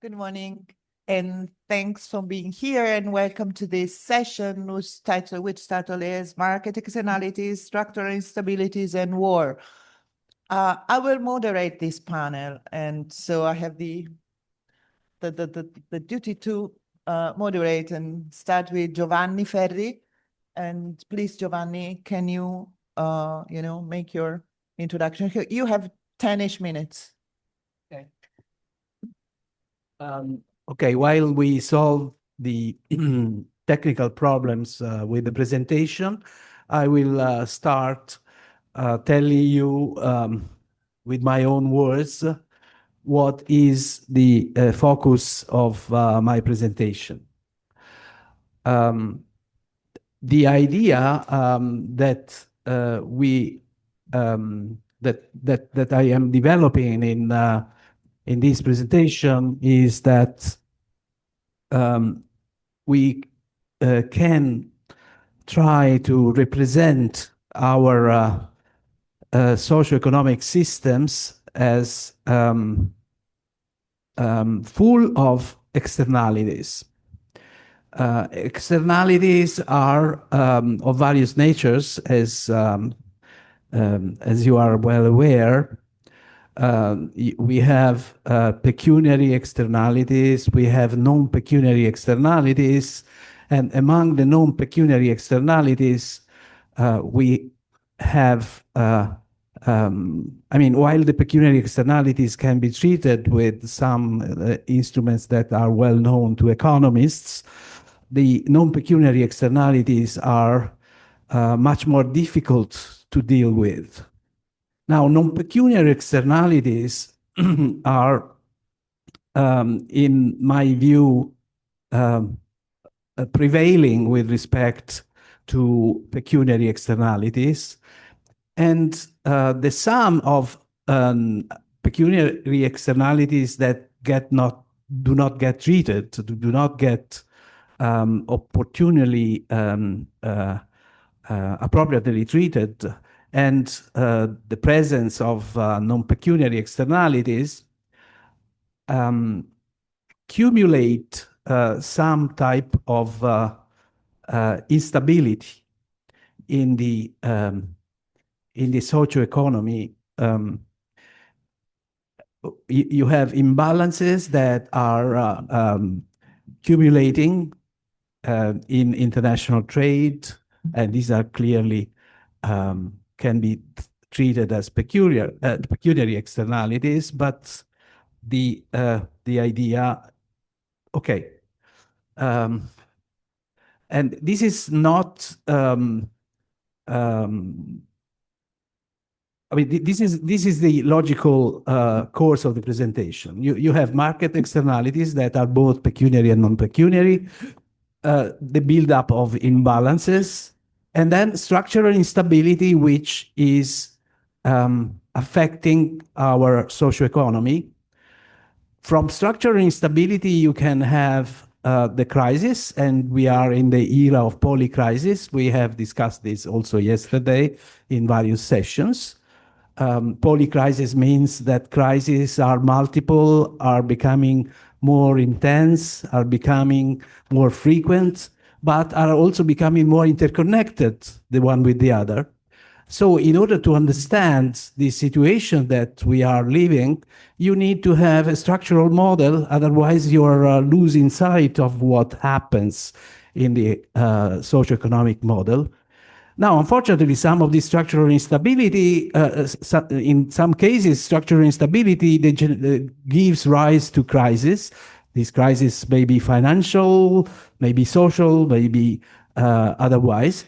Good morning, and thanks for being here, and welcome to this session which title is Market Externalities, Structural Instabilities, and War. I will moderate this panel, and so I have the duty to moderate and start with Giovanni Ferri. And please, Giovanni, can you make your introduction? You have 10-ish minutes. Okay. Okay, while we solve the technical problems with the presentation, I will start telling you with my own words what is the focus of my presentation. The idea that that I am developing in this presentation is that we can try to represent our socioeconomic systems as full of externalities. Externalities are of various natures, as you are well aware. We have pecuniary externalities, we have non-pecuniary externalities, and among the non-pecuniary externalities, we have, while the pecuniary externalities can be treated with some instruments that are well known to economists, the non-pecuniary externalities are much more difficult to deal with. Now, non-pecuniary externalities are, in my view, prevailing with respect to pecuniary externalities. And the sum of pecuniary externalities that do not get treated, do not get opportunely, appropriately treated, and the presence of non-pecuniary externalities accumulate some type of instability in the socioeconomy. You have imbalances that are accumulating in international trade, and these are clearly can be treated as pecuniary externalities, but the idea, okay, and this is not. This is the logical course of the presentation. You have market externalities that are both pecuniary and non-pecuniary, the buildup of imbalances, and then structural instability, which is affecting our socioeconomy. From structural instability, you can have the crisis, and we are in the era of polycrisis. We have discussed this also yesterday in various sessions. Polycrisis means that crises are multiple, are becoming more intense, are becoming more frequent, but are also becoming more interconnected, the one with the other. So in order to understand the situation that we are living, you need to have a structural model, otherwise you're losing sight of what happens in the socioeconomic model. Now, unfortunately, some of the structural instability, in some cases, structural instability gives rise to crisis. These crises may be financial, may be social, may be otherwise.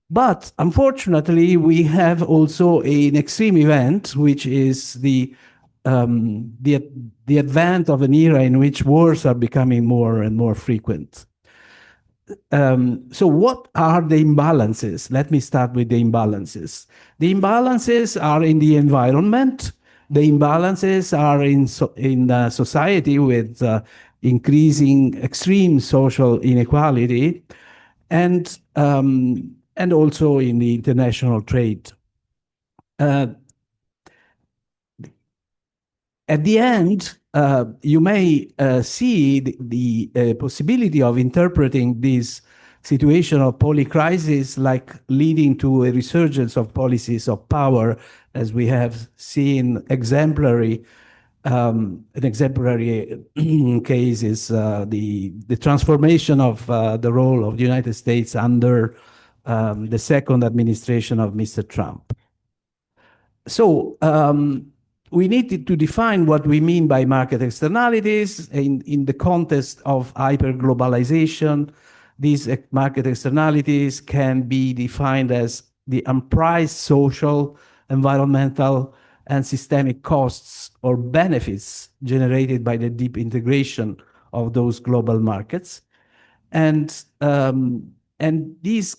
But unfortunately, we have also an extreme event, which is the advent of an era in which wars are becoming more and more frequent. So what are the imbalances? Let me start with the imbalances. The imbalances are in the environment. The imbalances are in society with increasing extreme social inequality, and also in the international trade. At the end, you may see the possibility of interpreting this situation of polycrisis like leading to a resurgence of policies of power, as we have seen exemplary. An exemplary case is the transformation of the role of the United States under the second administration of Mr. Trump. So we need to define what we mean by market externalities in the context of hyperglobalization. These market externalities can be defined as the unpriced social, environmental, and systemic costs or benefits generated by the deep integration of those global markets. And these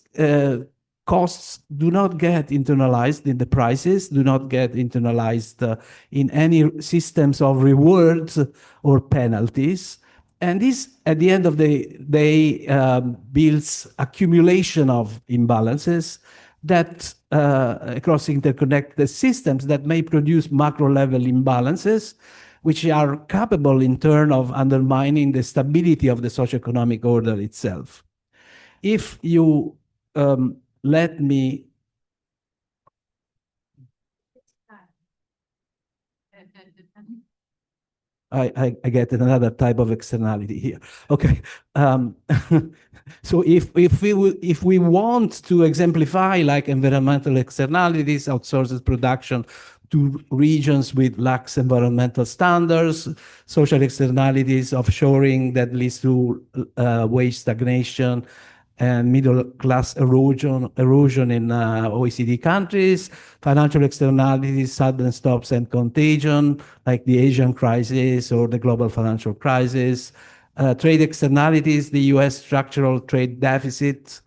costs do not get internalized in the prices, do not get internalized in any systems of rewards or penalties. And this, at the end of the day, builds accumulation of imbalances that across interconnected systems that may produce macro-level imbalances, which are capable in turn of undermining the stability of the socioeconomic order itself. If you let me... I get another type of externality here. Okay. So if we want to exemplify like environmental externalities, outsources production to regions with lax environmental standards, social externalities, offshoring that leads to wage stagnation, and middle-class erosion in OECD countries, financial externalities, sudden stops and contagion, like the Asian crisis or the global financial crisis, trade externalities, the US structural trade deficit,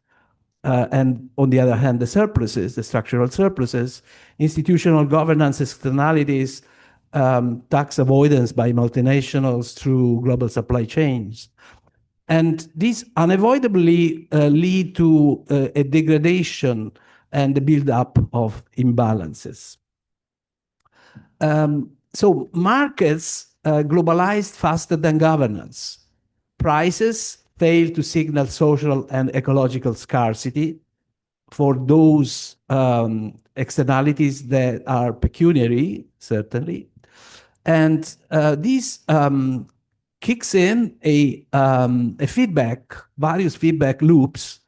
and on the other hand, the surpluses, the structural surpluses, institutional governance externalities, tax avoidance by multinationals through global supply chains. And these unavoidably lead to a degradation and the build-up of imbalances. So markets globalized faster than governance. Prices fail to signal social and ecological scarcity for those externalities that are pecuniary, certainly. And this kicks in a feedback, various feedback loops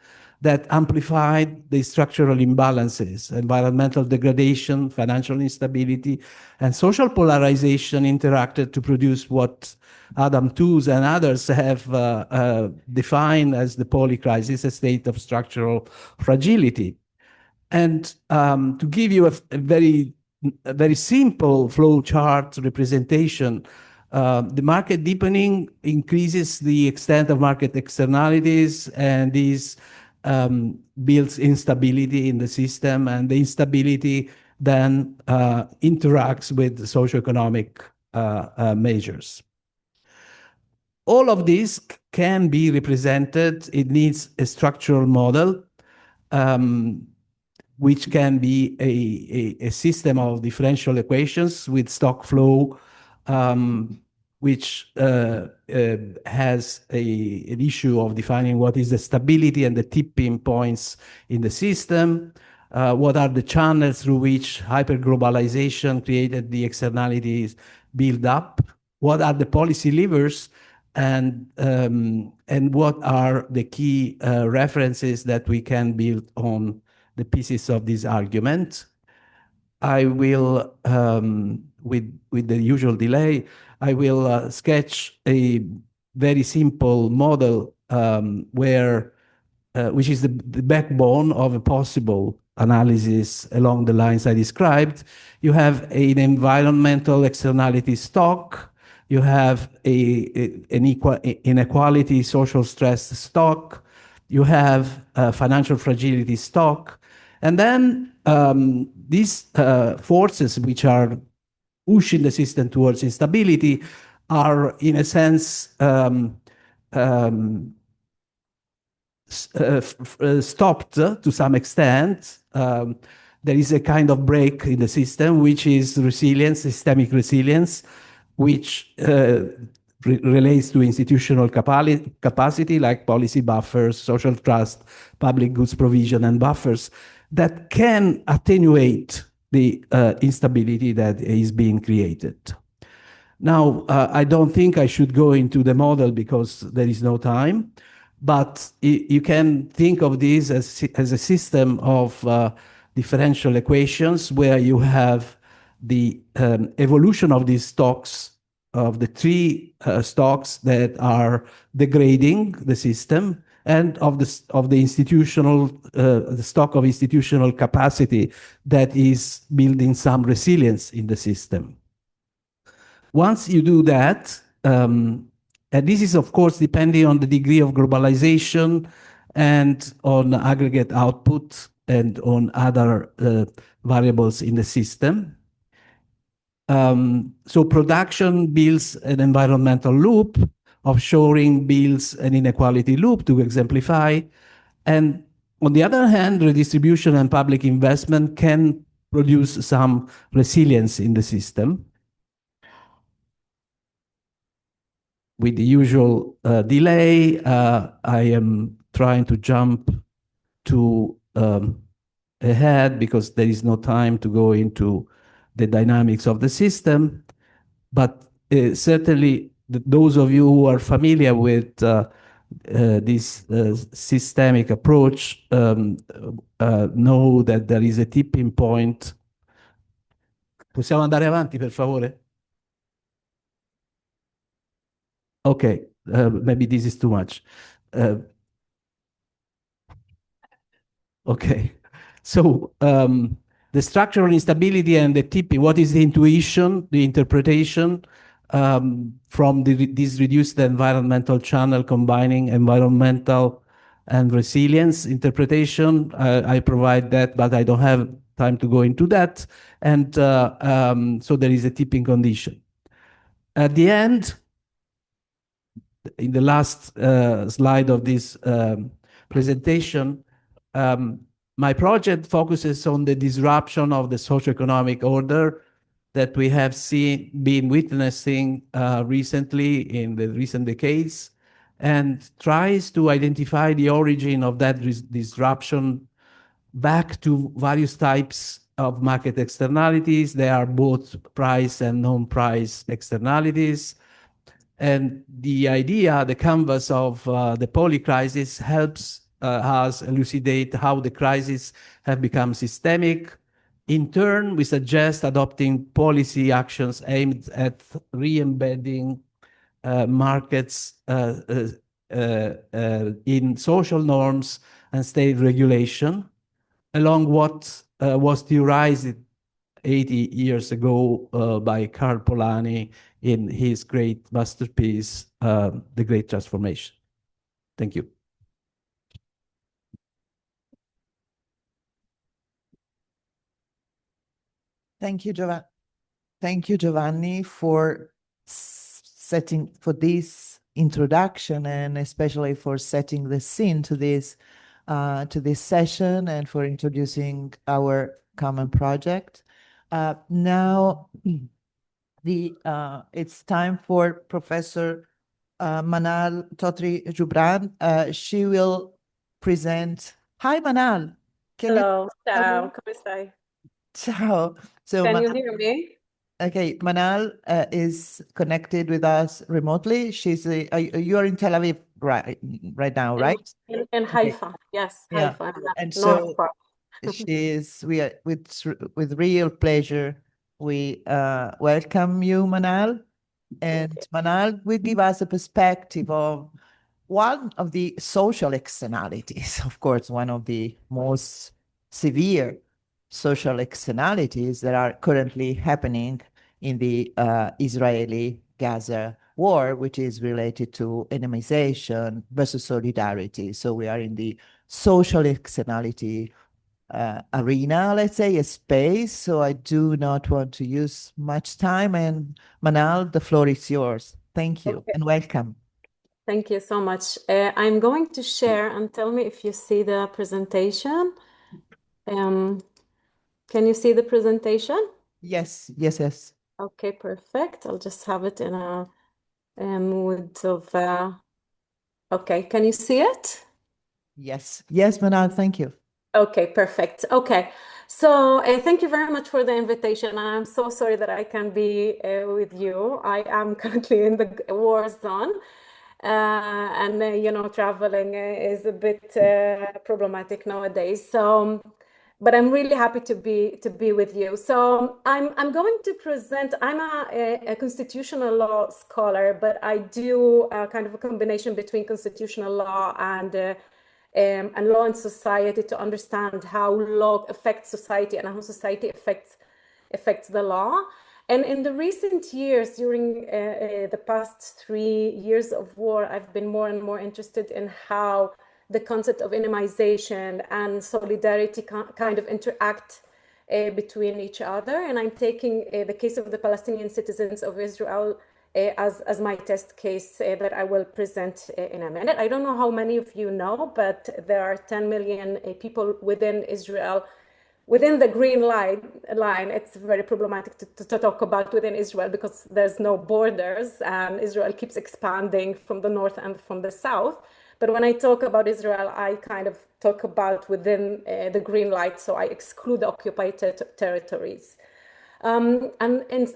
that amplify the structural imbalances, environmental degradation, financial instability, and social polarization interacted to produce what Adam Tooze and others have defined as the polycrisis, a state of structural fragility. And to give you a very simple flow chart representation, the market deepening increases the extent of market externalities, and this builds instability in the system, and the instability then interacts with the socioeconomic measures. All of this can be represented. It needs a structural model, which can be a system of differential equations with stock flow, which has an issue of defining what is the stability and the tipping points in the system, what are the channels through which hyperglobalization created the externalities build up, what are the policy levers, and what are the key references that we can build on the pieces of this argument. I will, with the usual delay, I will sketch a very simple model which is the backbone of a possible analysis along the lines I described. You have an environmental externality stock, you have an inequality social stress stock, you have a financial fragility stock, and then these forces which are pushing the system towards instability are, in a sense, stopped to some extent. There is a kind of break in the system, which is resilience, systemic resilience. which relates to institutional capacity like policy buffers, social trust, public goods provision, and buffers that can attenuate the instability that is being created. Now, I don't think I should go into the model because there is no time, but you can think of this as a system of differential equations where you have the evolution of these stocks, of the three stocks that are degrading the system, and of the institutional, the stock of institutional capacity that is building some resilience in the system. Once you do that, and this is, of course, depending on the degree of globalization and on aggregate output and on other variables in the system. So production builds an environmental loop, offshoring builds an inequality loop, to exemplify. And on the other hand, redistribution and public investment can produce some resilience in the system. With the usual delay, I am trying to jump to ahead because there is no time to go into the dynamics of the system. But certainly, those of you who are familiar with this systemic approach know that there is a tipping point. Possiamo andare avanti, per favore? Okay, maybe this is too much. Okay, so the structural instability and the tipping, what is the intuition, the interpretation from this reduced environmental channel combining environmental and resilience interpretation? I provide that, but I don't have time to go into that. And so there is a tipping condition. At the end, in the last slide of this presentation, my project focuses on the disruption of the socioeconomic order that we have been witnessing recently in the recent decades, and tries to identify the origin of that disruption back to various types of market externalities. They are both price and non-price externalities. And the idea, the canvas of the poly crisis helps us elucidate how the crises have become systemic. In turn, we suggest adopting policy actions aimed at re-embedding markets in social norms and state regulation, along what was theorized 80 years ago by Karl Polanyi in his great masterpiece, The Great Transformation. Thank you. Thank you, Giovanni. Thank you, Giovanni, for this introduction, and especially for setting the scene to this session, and for introducing our common project. Now, it's time for Professor Manal Totry-Jubran. She will present. Hi, Manal. Hello, ciao, come stai? Ciao. So Can you hear me? Okay, Manal is connected with us remotely. You are in Tel Aviv right now, right? In Haifa, yes, Yeah. Haifa. And North so part. we are with real pleasure we welcome you, Manal. And Manal will give us a perspective of one of the social externalities, of course, one of the most severe social externalities that are currently happening in the Israeli-Gaza war, which is related to enemization versus solidarity. So we are in the social externality arena, let's say, a space. So I do not want to use much time. And Manal, the floor is yours. Thank you and welcome. Thank you so much. I'm going to share, and tell me if you see the presentation. Can you see the presentation? Yes, yes, yes. Okay, perfect. I'll just have it in a mood of, okay, can you see it? Yes, yes, Manal, thank you. Okay, perfect. Okay, so thank you very much for the invitation. I'm so sorry that I can't be with you. I am currently in the war zone, and you know, traveling is a bit problematic nowadays. So, but I'm really happy to be with you. So I'm going to present. I'm a constitutional law scholar, but I do kind of a combination between constitutional law and law and society to understand how law affects society and how society affects the law. And in the recent years, during the past 3 years of war, I've been more and more interested in how the concept of minimization and solidarity kind of interact between each other. And I'm taking the case of the Palestinian citizens of Israel as my test case that I will present in a minute. I don't know how many of you know, but there are 10 million people within Israel, within the green line. It's very problematic to talk about within Israel because there's no borders and Israel keeps expanding from the north and from the south. But when I talk about Israel, I kind of talk about within the green light, so I exclude the occupied territories. And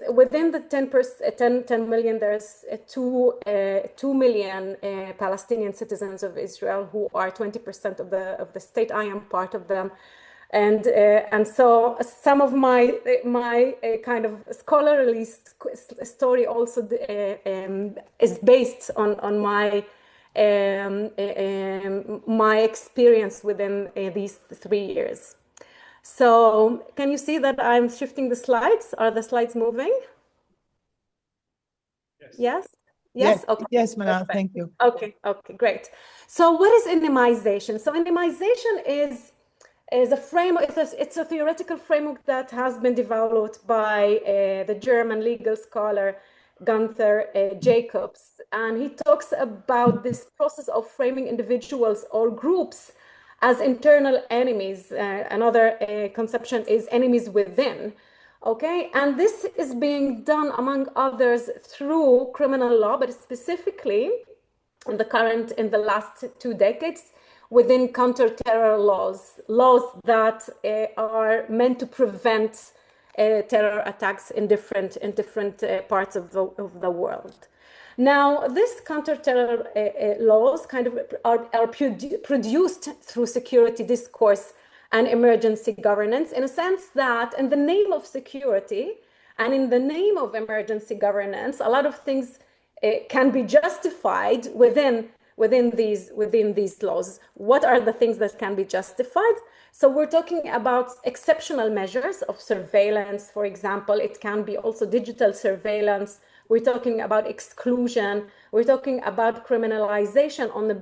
within the 10 million, there's 2 million Palestinian citizens of Israel who are 20% of the state. I am part of them. And so some of my kind of scholarly story also is based on my my experience within these 3 years. So can you see that I'm shifting the slides? Are the slides moving? Yes? Yes? Yes, Okay. yes, Manal, Perfect. thank you. Okay, great. So what is minimization? So minimization is a framework, it's a theoretical framework that has been developed by the German legal scholar Gunther Jacobs. And he talks about this process of framing individuals or groups as internal enemies. Another conception is enemies within. Okay, and this is being done among others through criminal law, but specifically in the last 2 decades within counter-terror laws that are meant to prevent terror attacks in different parts of the world. Now, this counter-terror laws kind of are produced through security discourse and emergency governance, in a sense that in the name of security and in the name of emergency governance, a lot of things can be justified within these laws. What are the things that can be justified? So we're talking about exceptional measures of surveillance, for example. It can be also digital surveillance. We're talking about exclusion. We're talking about criminalization on the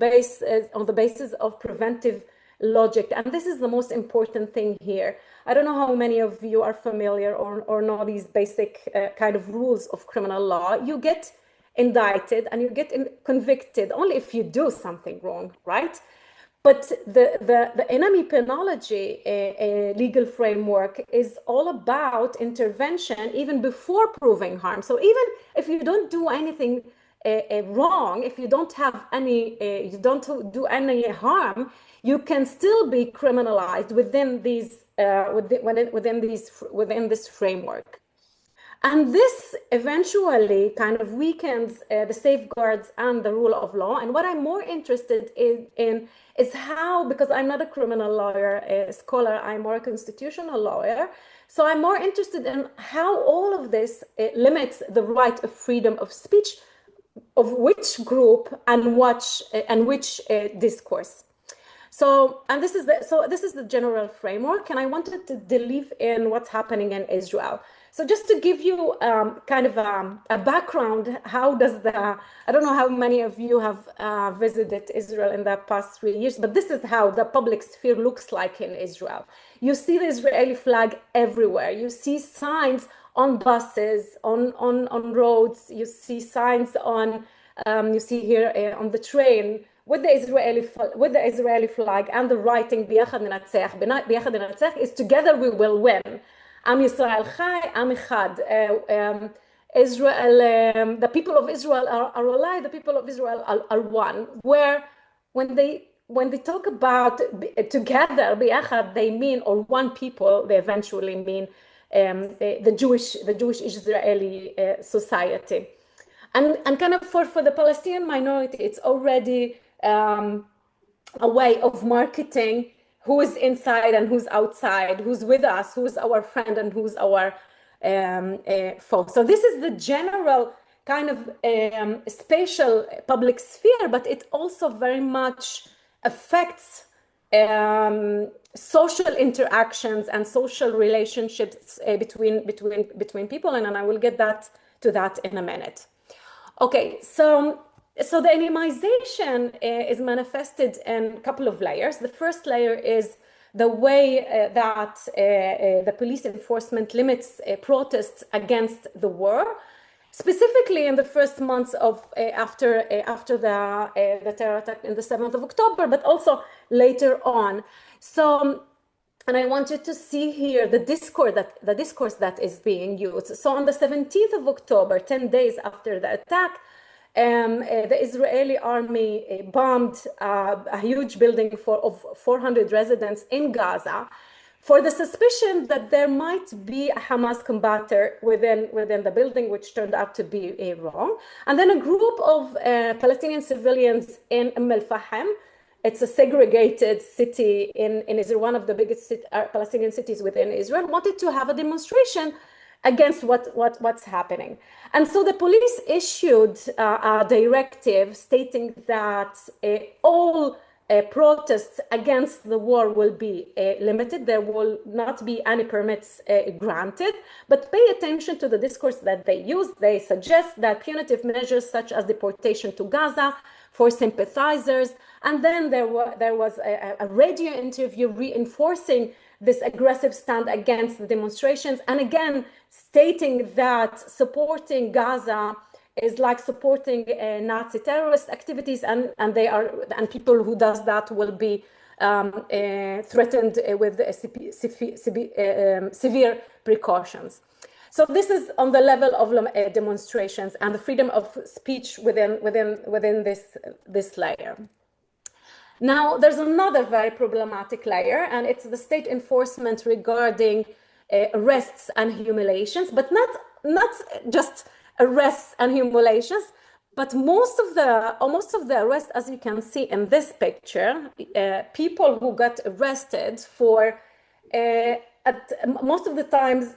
basis of preventive logic. And this is the most important thing here. I don't know how many of you are familiar or know these basic kind of rules of criminal law. You get indicted and you get convicted only if you do something wrong, right? But the enemy penology legal framework is all about intervention even before proving harm. So even if you don't do anything wrong, if you don't have any, you don't do any harm, you can still be criminalized within these within this framework. And this eventually kind of weakens the safeguards and the rule of law. And what I'm more interested in is how, because I'm not a criminal lawyer, a scholar, I'm more a constitutional lawyer. So I'm more interested in how all of this limits the right of freedom of speech of which group and which discourse. So this is the general framework, and I wanted to delve in what's happening in Israel. So just to give you kind of a background, how does I don't know how many of you have visited Israel in the past 3 years, but this is how the public sphere looks like in Israel. You see the Israeli flag everywhere. You see signs on buses, on roads. You see signs on, you see here on the train, with the Israeli flag and the writing "Biachad Nenatzech" is "Together we will win." Am Yisrael Chai, Am Echad. Israel, the people of Israel are alive, the people of Israel are one. Where when they talk about together, bi'achad, they mean, or one people, they eventually mean the Jewish Israeli society. And kind of for the Palestinian minority, it's already a way of marketing who is inside and who's outside, who's with us, who's our friend and who's our foe. So this is the general kind of spatial public sphere, but it also very much affects social interactions and social relationships between people, and I will get to that in a minute. Okay, so the animization is manifested in a couple of layers. The first layer is the way that the police enforcement limits protests against the war, specifically in the first months of after the terror attack in the 7th of October, but also later on. So, and I want you to see here the discourse that is being used. So on the 17th of October, 10 days after the attack, the Israeli army bombed a huge building of 400 residents in Gaza for the suspicion that there might be a Hamas combatant within the building, which turned out to be wrong. And then a group of Palestinian civilians in Al-Fahim, it's a segregated city in Israel, one of the biggest Palestinian cities within Israel, wanted to have a demonstration against what's happening. And so the police issued a directive stating that all protests against the war will be limited. There will not be any permits granted, but pay attention to the discourse that they use. They suggest that punitive measures such as deportation to Gaza for sympathizers. And then there was a radio interview reinforcing this aggressive stand against the demonstrations, and again stating that supporting Gaza is like supporting Nazi terrorist activities, and people who does that will be threatened with severe precautions. So this is on the level of demonstrations and the freedom of speech within this layer. Now, there's another very problematic layer, and it's the state enforcement regarding arrests and humiliations, but not just arrests and humiliations, but most of the arrests, as you can see in this picture, people who got arrested for most of the times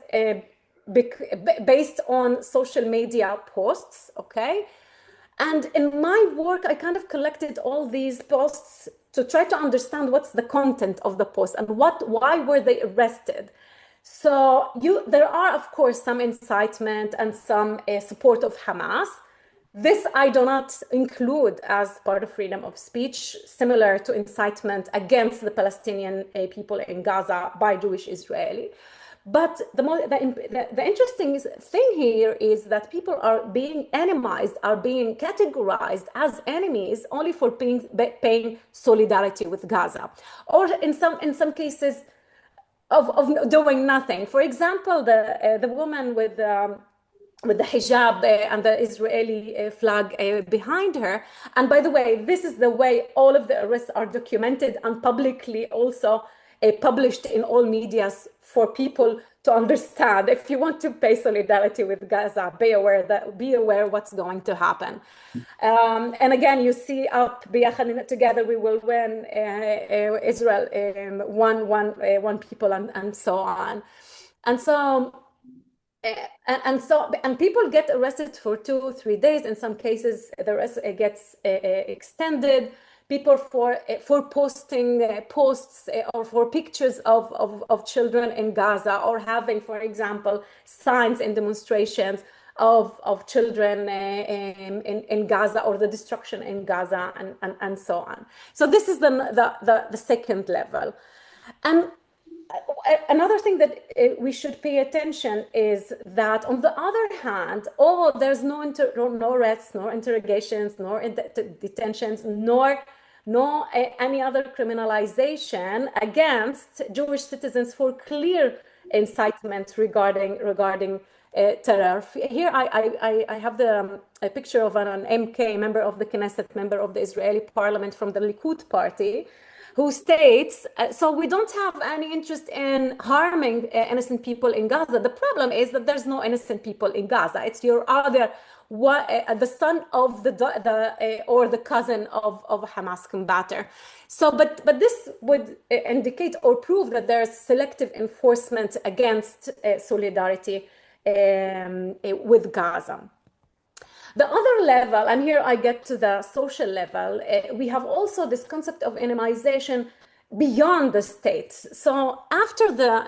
based on social media posts, okay? And in my work, I kind of collected all these posts to try to understand what's the content of the post and why were they arrested. So there are, of course, some incitement and some support of Hamas. This I do not include as part of freedom of speech, similar to incitement against the Palestinian people in Gaza by Jewish Israeli. But the interesting thing here is that people are being animized, are being categorized as enemies only for paying solidarity with Gaza, or in some cases of doing nothing. For example, the woman with the hijab and the Israeli flag behind her. And by the way, this is the way all of the arrests are documented and publicly also published in all medias for people to understand. If you want to pay solidarity with Gaza, be aware what's going to happen. And again, you see up together we will win, Israel one people, and so on. And people get arrested for 2-3 days. In some cases, the arrest gets extended. People for posting posts or for pictures of children in Gaza, or having, for example, signs in demonstrations of children in Gaza, or the destruction in Gaza, and so on. So this is the second level. And another thing that we should pay attention is that, on the other hand, there's no arrests, nor interrogations, nor detentions, nor any other criminalization against Jewish citizens for clear incitement regarding terror. Here I have a picture of an MK, member of the Knesset, member of the Israeli parliament from the Likud party, who states, so we don't have any interest in harming innocent people in Gaza. The problem is that there's no innocent people in Gaza. It's your other, the son of or the cousin of a Hamas combatant. So, but this would indicate or prove that there's selective enforcement against solidarity with Gaza. The other level, and here I get to the social level, we have also this concept of minimization beyond the state. So after the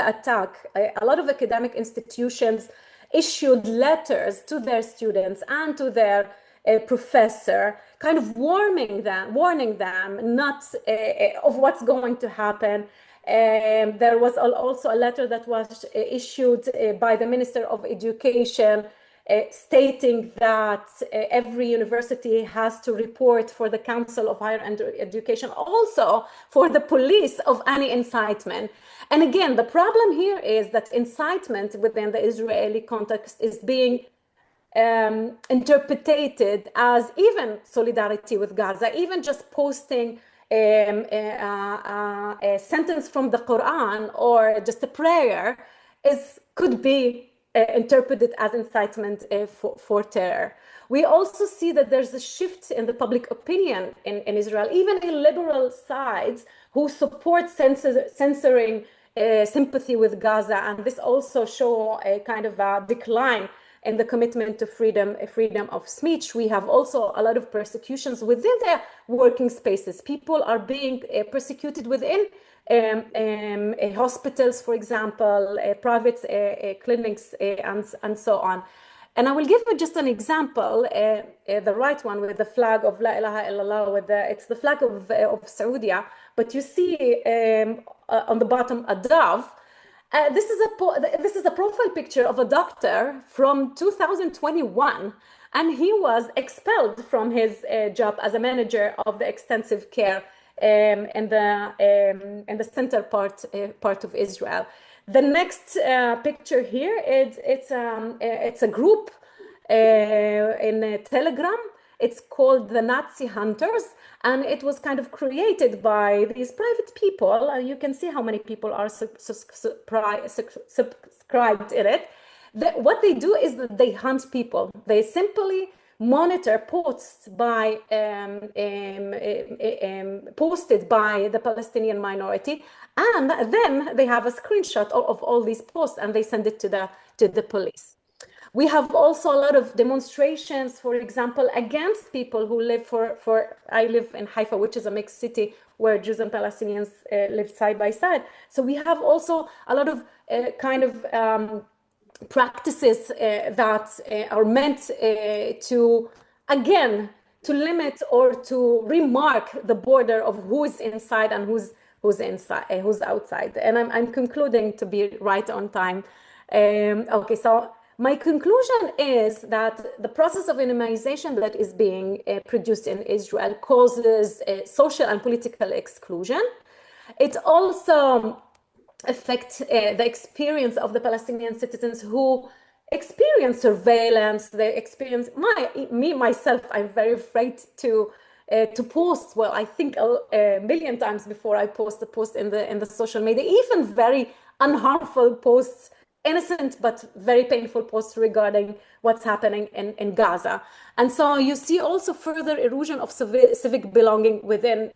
attack, a lot of academic institutions issued letters to their students and to their professor, kind of warning them not of what's going to happen. There was also a letter that was issued by the Minister of Education stating that every university has to report for the Council of Higher Education, also for the police, of any incitement. And again, the problem here is that incitement within the Israeli context is being interpreted as even solidarity with Gaza, even just posting a sentence from the Quran or just a prayer could be interpreted as incitement for terror. We also see that there's a shift in the public opinion in Israel, even in liberal sides who support censoring sympathy with Gaza. And this also shows a kind of a decline in the commitment to freedom of speech. We have also a lot of persecutions within the working spaces. People are being persecuted within hospitals, for example, private clinics, and so on. And I will give you just an example, the right one with the flag of La ilaha illallah, it's the flag of Saudi, but you see on the bottom a dove. This is a profile picture of a doctor from 2021, and he was expelled from his job as a manager of the extensive care in the center part of Israel. The next picture here it's a group in Telegram. It's called the Nazi Hunters, and it was kind of created by these private people. You can see how many people are subscribed in it. What they do is that they hunt people. They simply monitor posts posted by the Palestinian minority, and then they have a screenshot of all these posts and they send it to the police. We have also a lot of demonstrations, for example, against people who live I live in Haifa, which is a mixed city where Jews and Palestinians live side by side. So we have also a lot of practices that are meant to limit or to remark the border of who is inside and who's outside. And I'm concluding to be right on time. Okay, so my conclusion is that the process of minimization that is being produced in Israel causes social and political exclusion. It also affects the experience of the Palestinian citizens who experience surveillance. They experience myself. I'm very afraid to post. Well, I think a million times before I post a post in the social media, even very unharmful posts, innocent but very painful posts regarding what's happening in Gaza. And so you see also further erosion of civic belonging within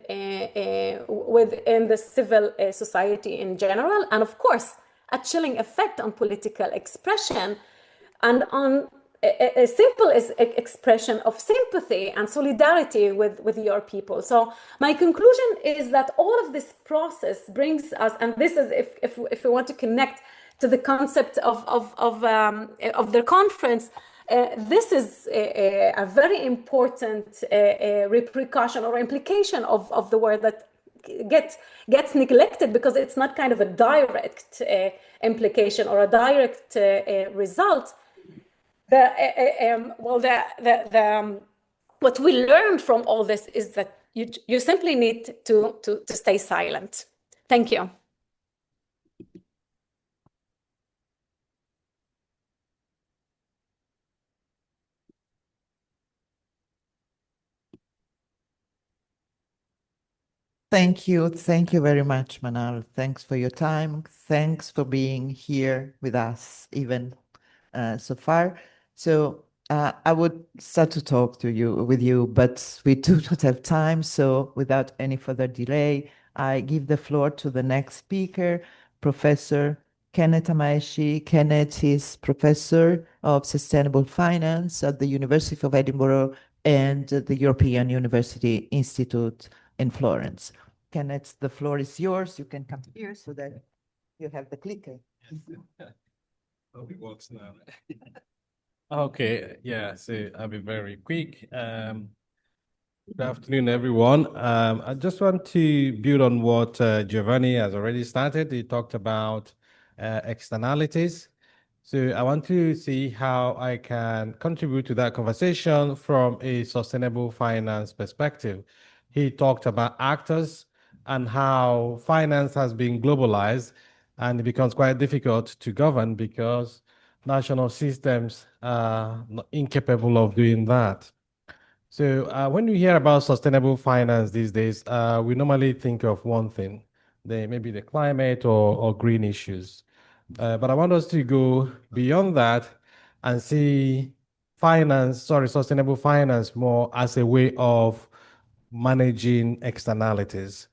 the civil society in general, and of course a chilling effect on political expression and on a simple expression of sympathy and solidarity with your people. So my conclusion is that all of this process brings us, and this is if we want to connect to the concept of their conference, this is a very important repercussion or implication of the word that gets neglected because it's not kind of a direct implication or a direct result. What we learned from all this is that you simply need to stay silent. Thank you. Thank you. Thank you very much, Manal. Thanks for your time. Thanks for being here with us, even so far. So I would start to talk with you, but we do not have time. So without any further delay, I give the floor to the next speaker, Professor Kenneth Amaeshi. Kenneth is Professor of Sustainable Finance at the University of Edinburgh and the European University Institute in Florence. Kenneth, the floor is yours. You can come here so that you have the clicker. Hope it works now. Okay, yeah, so I'll be very quick. Good afternoon, everyone. I just want to build on what Giovanni has already started. He talked about externalities. So I want to see how I can contribute to that conversation from a sustainable finance perspective. He talked about actors and how finance has been globalized and it becomes quite difficult to govern because national systems are incapable of doing that. So when we hear about sustainable finance these days, we normally think of one thing, maybe the climate or green issues. But I want us to go beyond that and see sustainable finance more as a way of managing externalities.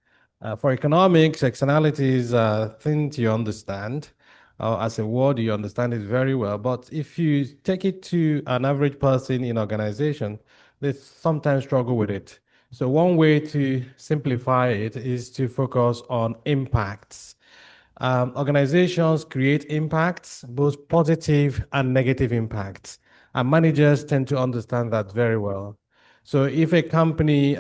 For economics, externalities are things you understand. As a word, you understand it very well. But if you take it to an average person in organization, they sometimes struggle with it. So one way to simplify it is to focus on impacts. Organizations create impacts, both positive and negative impacts, and managers tend to understand that very well. So if a company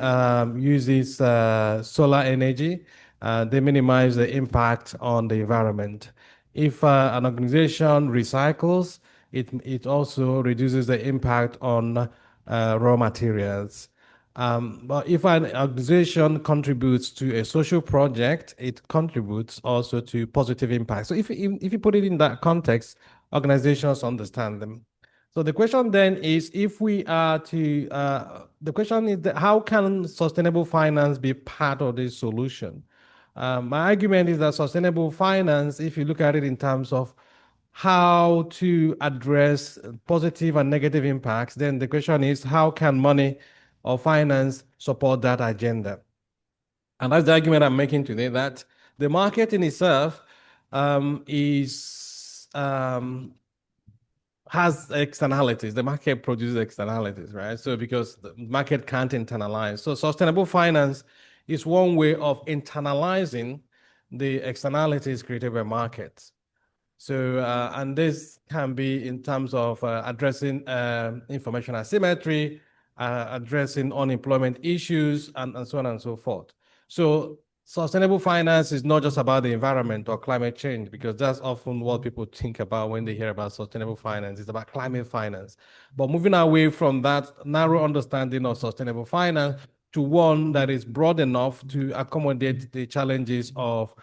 uses solar energy, they minimize the impact on the environment. If an organization recycles, it also reduces the impact on raw materials. But if an organization contributes to a social project, it contributes also to positive impact. So if you put it in that context, organizations understand them. So the question then is, if we are to, the question is, how can sustainable finance be part of this solution? My argument is that sustainable finance, if you look at it in terms of how to address positive and negative impacts, then the question is, how can money or finance support that agenda? And that's the argument I'm making today, that the market in itself has externalities. The market produces externalities, right? So because the market can't internalize. So sustainable finance is one way of internalizing the externalities created by markets. So, and this can be in terms of addressing information asymmetry, addressing unemployment issues, and so on and so forth. So sustainable finance is not just about the environment or climate change, because that's often what people think about when they hear about sustainable finance. It's about climate finance. But moving away from that narrow understanding of sustainable finance to one that is broad enough to accommodate the challenges of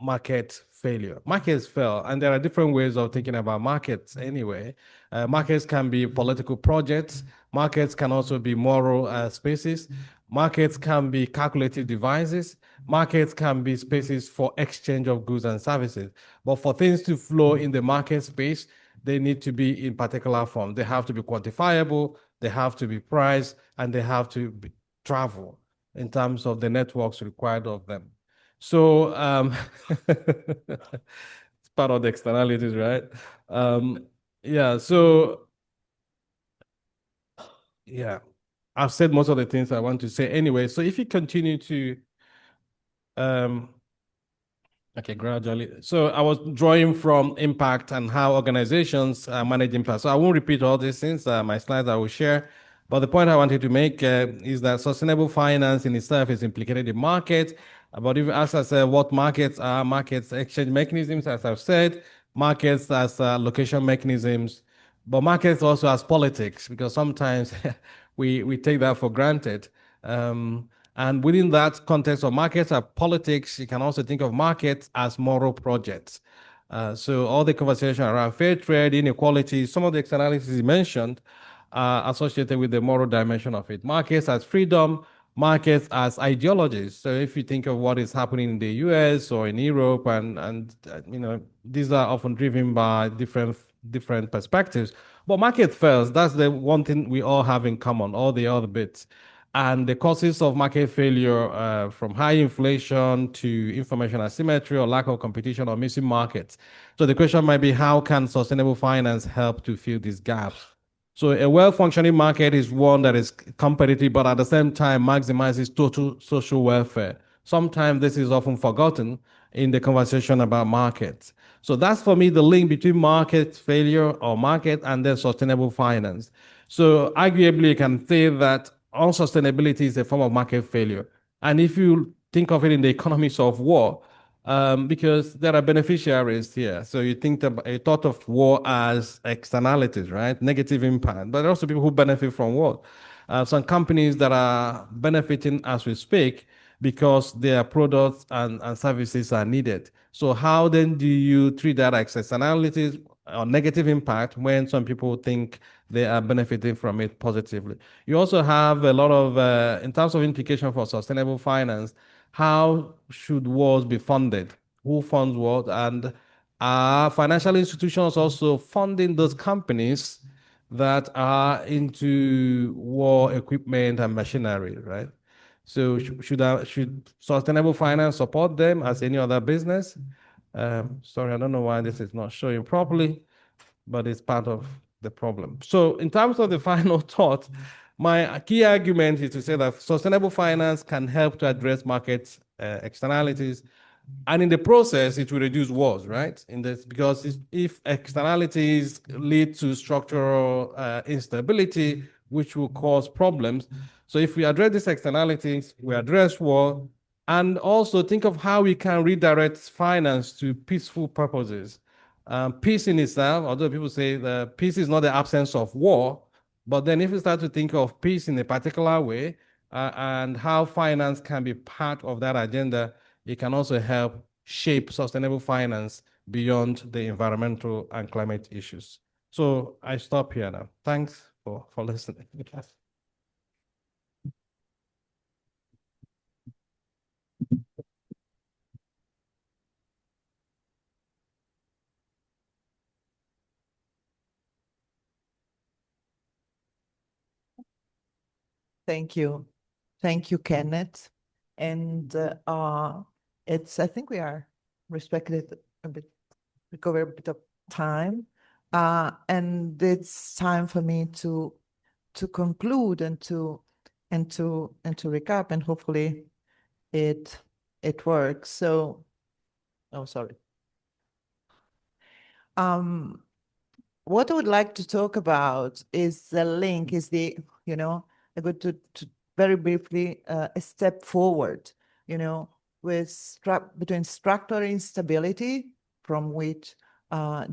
market failure. Markets fail, and there are different ways of thinking about markets anyway. Markets can be political projects. Markets can also be moral spaces. Markets can be calculative devices. Markets can be spaces for exchange of goods and services. But for things to flow in the market space, they need to be in particular form. They have to be quantifiable, they have to be priced, and they have to travel in terms of the networks required of them. So it's part of the externalities, right? Yeah, so yeah, I've said most of the things I want to say anyway. So if you continue to okay, gradually. So I was drawing from impact and how organizations manage impact. So I won't repeat all these things. My slides I will share. But the point I wanted to make is that sustainable finance in itself is implicated in market. But if, as I said, what markets are, markets exchange mechanisms, as I've said, markets as allocation mechanisms, but markets also as politics, because sometimes we take that for granted. And within that context of markets and politics, you can also think of markets as moral projects. So all the conversation around fair trade, inequality, some of the externalities you mentioned are associated with the moral dimension of it. Markets as freedom, markets as ideologies. So if you think of what is happening in the US or in Europe, and you know, these are often driven by different perspectives. But market first, that's the one thing we all have in common, all the other bits. And the causes of market failure, from high inflation to information asymmetry or lack of competition or missing markets. So the question might be, how can sustainable finance help to fill these gaps? So a well-functioning market is one that is competitive, but at the same time maximizes total social welfare. Sometimes this is often forgotten in the conversation about markets. So that's, for me, the link between market failure or market and then sustainable finance. So arguably, you can say that unsustainability is a form of market failure. And if you think of it in the economics of war, because there are beneficiaries here. So you think a thought of war as externalities, right? Negative impact, but there are also people who benefit from war. Some companies that are benefiting as we speak because their products and services are needed. So how then do you treat that as externalities or negative impact when some people think they are benefiting from it positively? You also have a lot of, in terms of implication for sustainable finance, how should wars be funded? Who funds what? And are financial institutions also funding those companies that are into war equipment and machinery, right? So should sustainable finance support them as any other business? Sorry, I don't know why this is not showing properly, but it's part of the problem. So in terms of the final thought, my key argument is to say that sustainable finance can help to address market externalities, and in the process, it will reduce wars, right? Because if externalities lead to structural instability, which will cause problems. So if we address these externalities, we address war, and also think of how we can redirect finance to peaceful purposes. Peace in itself, although people say that peace is not the absence of war, but then if you start to think of peace in a particular way, and how finance can be part of that agenda, it can also help shape sustainable finance beyond the environmental and climate issues. So I stop here now. Thanks for listening. Thank you. Thank you, Kenneth. And I think we are respected a bit, we cover a bit of time. And it's time for me to conclude and to recap, and hopefully it works. So, oh, sorry. What I would like to talk about is the link, I'm going to very briefly a step forward, between structural instability, from which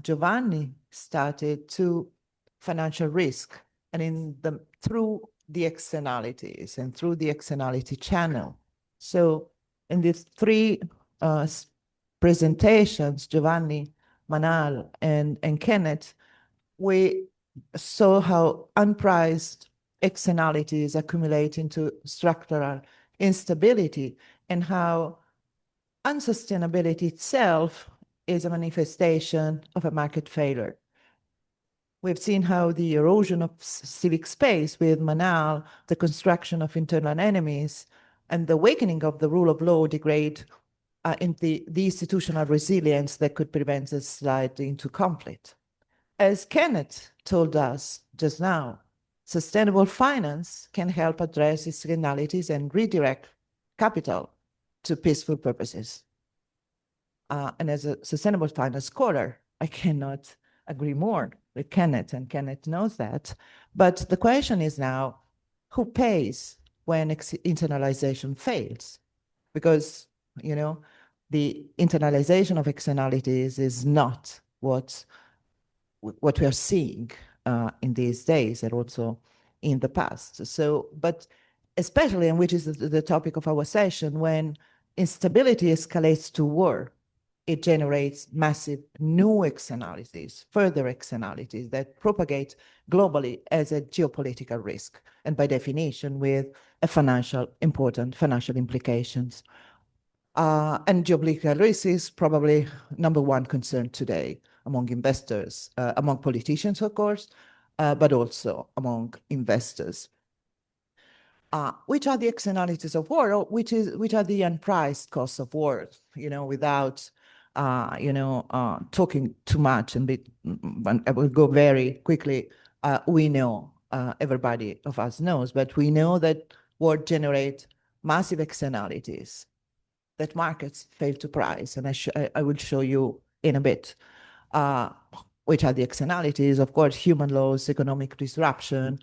Giovanni started, to financial risk, and through the externalities and through the externality channel. So in these three presentations, Giovanni, Manal, and Kenneth, we saw how unpriced externalities accumulate into structural instability, and how unsustainability itself is a manifestation of a market failure. We've seen how the erosion of civic space with Manal, the construction of internal enemies, and the awakening of the rule of law degrade the institutional resilience that could prevent a slide into conflict. As Kenneth told us just now, sustainable finance can help address externalities and redirect capital to peaceful purposes. And as a sustainable finance scholar, I cannot agree more with Kenneth, and Kenneth knows that. But the question is now, who pays when internalization fails? Because, the internalization of externalities is not what we are seeing in these days, and also in the past. So, but especially, and which is the topic of our session, when instability escalates to war, it generates massive new externalities, further externalities that propagate globally as a geopolitical risk, and by definition with important financial implications. And geopolitical risk is probably number one concern today among investors, among politicians, of course, but also among investors. Which are the externalities of war, or which are the unpriced costs of war? Without talking too much, and I will go very quickly. We know, everybody of us knows, but we know that war generates massive externalities that markets fail to price, and I will show you in a bit. Which are the externalities? Of course, human loss, economic disruption,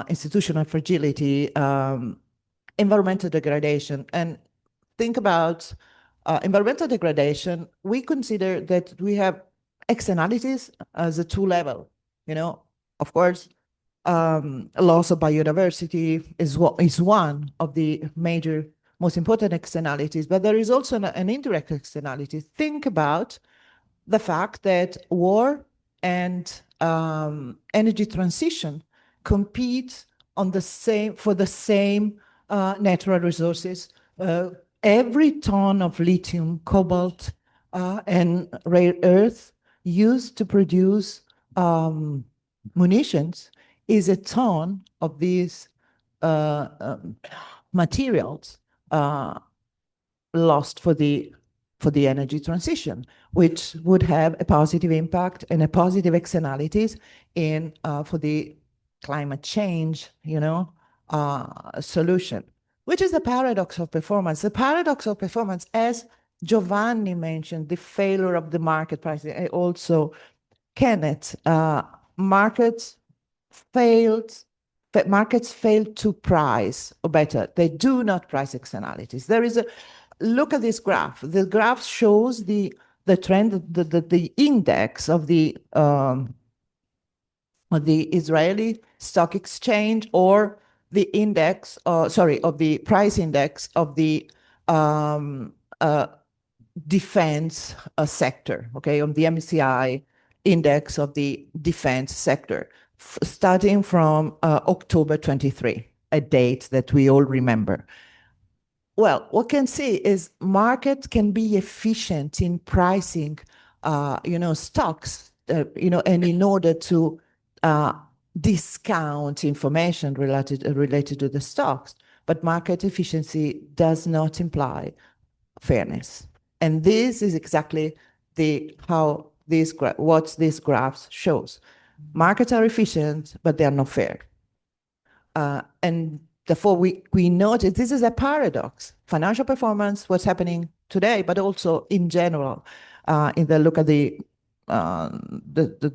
institutional fragility, environmental degradation. And think about environmental degradation. We consider that we have externalities as a two-level. Of course, loss of biodiversity is one of the major, most important externalities, but there is also an indirect externality. Think about the fact that war and energy transition compete for the same natural resources. Every ton of lithium, cobalt, and rare earth used to produce munitions is a ton of these materials lost for the energy transition, which would have a positive impact and a positive externalities for the climate change, solution, which is the paradox of performance. The paradox of performance, as Giovanni mentioned, the failure of the market pricing, also Kenneth, markets failed to price, or better, they do not price externalities. Look at this graph. The graph shows the trend, the index of the Israeli stock exchange, or the index, of the price index of the defense sector, okay, on the MSCI index of the defense sector, starting from October 23, a date that we all remember. Well, what we can see is markets can be efficient in pricing, stocks, and in order to discount information related to the stocks, but market efficiency does not imply fairness. And this is exactly what this graph shows. Markets are efficient, but they are not fair. And therefore, we notice this is a paradox. Financial performance, what's happening today, but also in general, look at the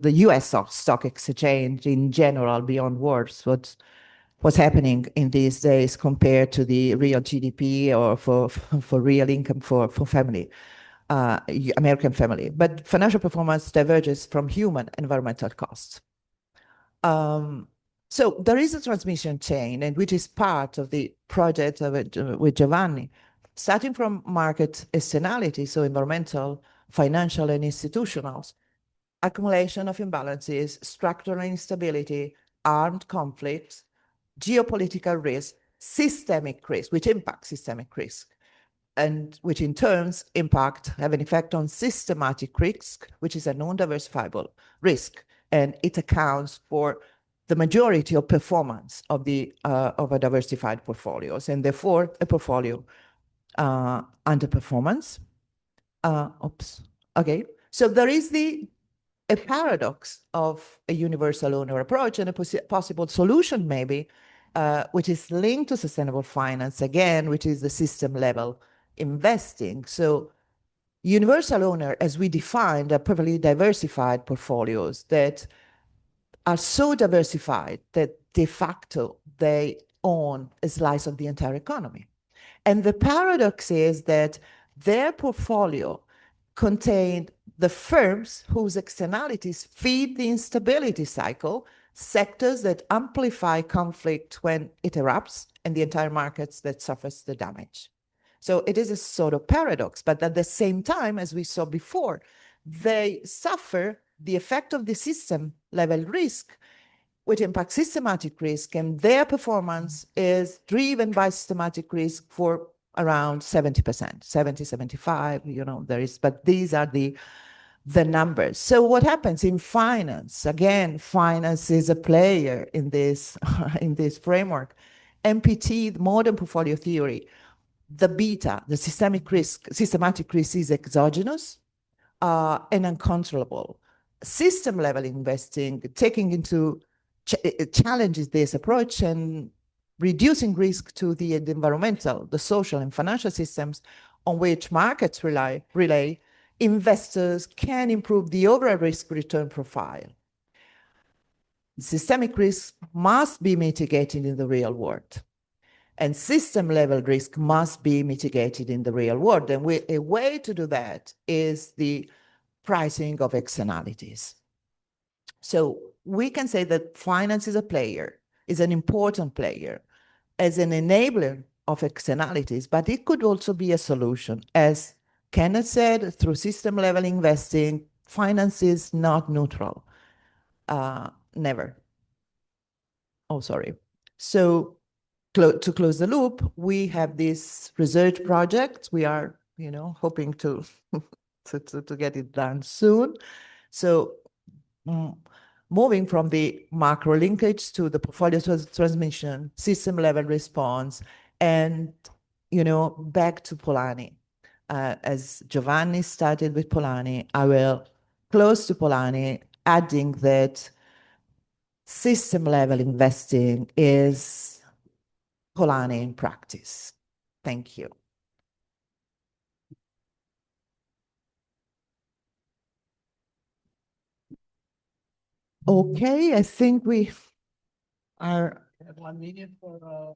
U.S. stock exchange in general, beyond wars, what's happening in these days compared to the real GDP or for real income for family, American family. But financial performance diverges from human environmental costs. So there is a transmission chain, and which is part of the project with Giovanni, starting from market externalities, so environmental, financial, and institutional, accumulation of imbalances, structural instability, armed conflicts, geopolitical risk, systemic risk, which impacts systemic risk, and which in turns have an effect on systematic risk, which is a non-diversifiable risk, and it accounts for the majority of performance of a diversified portfolios, and therefore a portfolio underperformance. Okay. So there is a paradox of a universal owner approach, and a possible solution maybe, which is linked to sustainable finance again, which is the system level investing. So universal owner, as we defined, are perfectly diversified portfolios that are so diversified that de facto they own a slice of the entire economy. And the paradox is that their portfolio contained the firms whose externalities feed the instability cycle, sectors that amplify conflict when it erupts, and the entire markets that suffers the damage. So it is a sort of paradox, but at the same time, as we saw before, they suffer the effect of the system level risk, which impacts systematic risk, and their performance is driven by systematic risk for around 70%, 70, 75, but these are the numbers. So what happens in finance? Again, finance is a player in this, in this framework. MPT, the modern portfolio theory, the beta, the systematic risk is exogenous and uncontrollable. System level investing, taking into challenges this approach and reducing risk to the environmental, the social and financial systems on which markets rely, investors can improve the overall risk return profile. Systemic risk must be mitigated in the real world, and system level risk must be mitigated in the real world. And a way to do that is the pricing of externalities. So we can say that finance is a player, is an important player as an enabler of externalities, but it could also be a solution. As Kenneth said, through system level investing, finance is not neutral, never. Oh, sorry. So to close the loop, we have this research project. We are, hoping to, to get it done soon. So moving from the macro linkage to the portfolio transmission, system level response, and, back to Polanyi. As Giovanni started with Polanyi, I will close to Polanyi, adding that system level investing is Polanyi in practice. Thank you. Okay, I think we are 1 minute for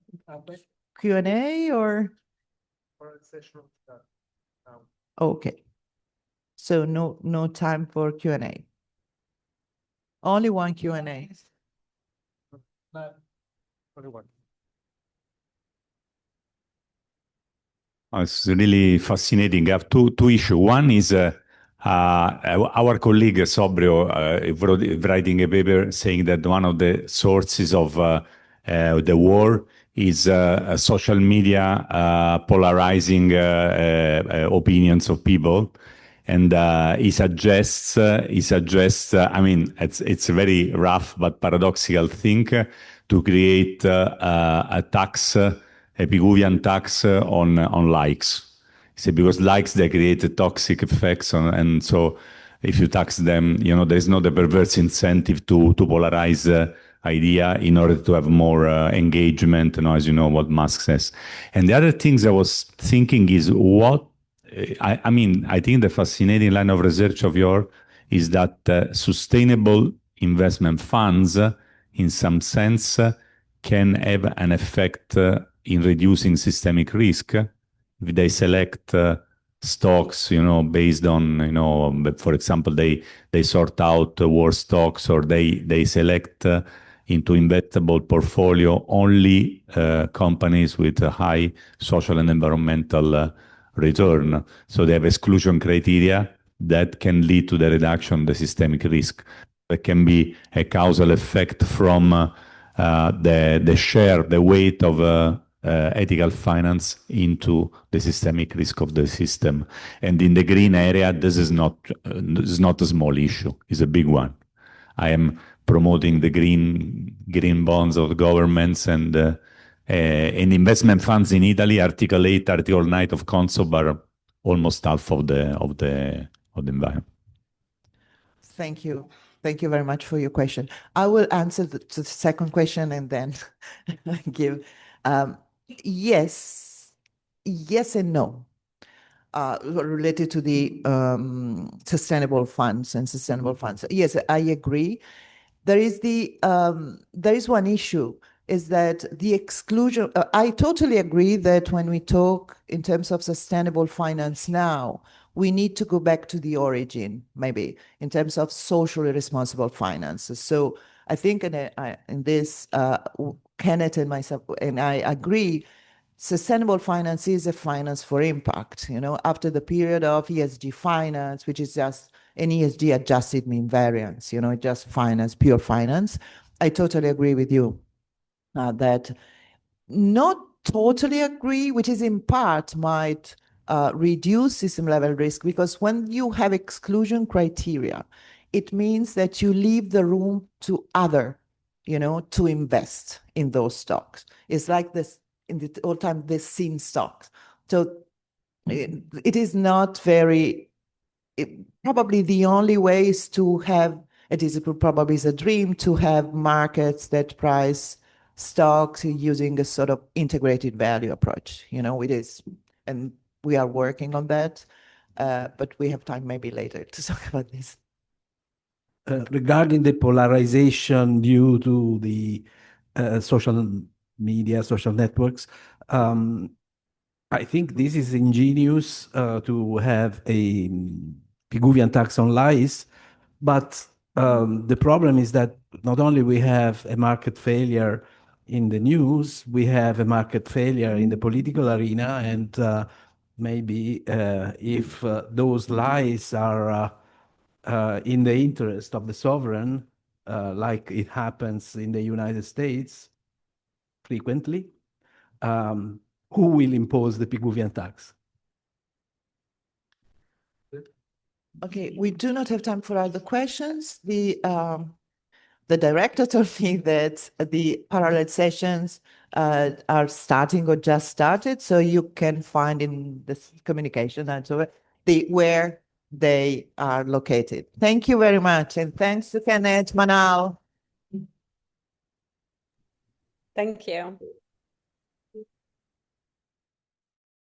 Q&A or? for a session. Okay. So no time for Q&A. Only one Q&A. It's really fascinating. I have two issues. One is our colleague Sobrio writing a paper saying that one of the sources of the war is social media polarizing opinions of people. And he suggests, I mean, it's a very rough but paradoxical thing to create a tax, a Pigouvian tax on likes. He said because likes, they create toxic effects, and so if you tax them, there's not a perverse incentive to polarize idea in order to have more engagement, as you know what Musk says. And the other things I was thinking is what, I mean, I think the fascinating line of research of yours is that sustainable investment funds, in some sense, can have an effect in reducing systemic risk if they select stocks, based on, for example, they sort out war stocks, or they select into investable portfolio only companies with a high social and environmental return. So they have exclusion criteria that can lead to the reduction of the systemic risk. There can be a causal effect from the share, the weight of ethical finance into the systemic risk of the system. And in the green area, this is not a small issue, it's a big one. I am promoting the green bonds of governments and investment funds in Italy. Article 8, Article 9 of Consob are almost half of the environment. Thank you. Thank you very much for your question. I will answer to the second question and then give yes and no related to the sustainable funds and sustainable funds. Yes, I agree. There is one issue, is that the exclusion, I totally agree that when we talk in terms of sustainable finance now, we need to go back to the origin, maybe, in terms of socially responsible finance. So I think in this, Kenneth and myself, and I agree, sustainable finance is a finance for impact. After the period of ESG finance, which is just an ESG adjusted mean variance, just finance, pure finance. I totally agree with you that not totally agree, which is in part might reduce system level risk, because when you have exclusion criteria, it means that you leave the room to other, to invest in those stocks. It's like this in the old time, the seen stocks. So it is not very, probably the only way is to have, it probably is a dream to have markets that price stocks using a sort of integrated value approach. It is, and we are working on that, but we have time maybe later to talk about this. Regarding the polarization due to the social media, social networks, I think this is ingenious to have a Pigouvian tax on lies, but the problem is that not only we have a market failure in the news, we have a market failure in the political arena, and maybe if those lies are in the interest of the sovereign, like it happens in the United States frequently, who will impose the Pigouvian tax? Okay, we do not have time for other questions. The director told me that the parallel sessions are starting or just started, so you can find in this communication and so where they are located. Thank you very much, and thanks to Kenneth, Manal. Thank you.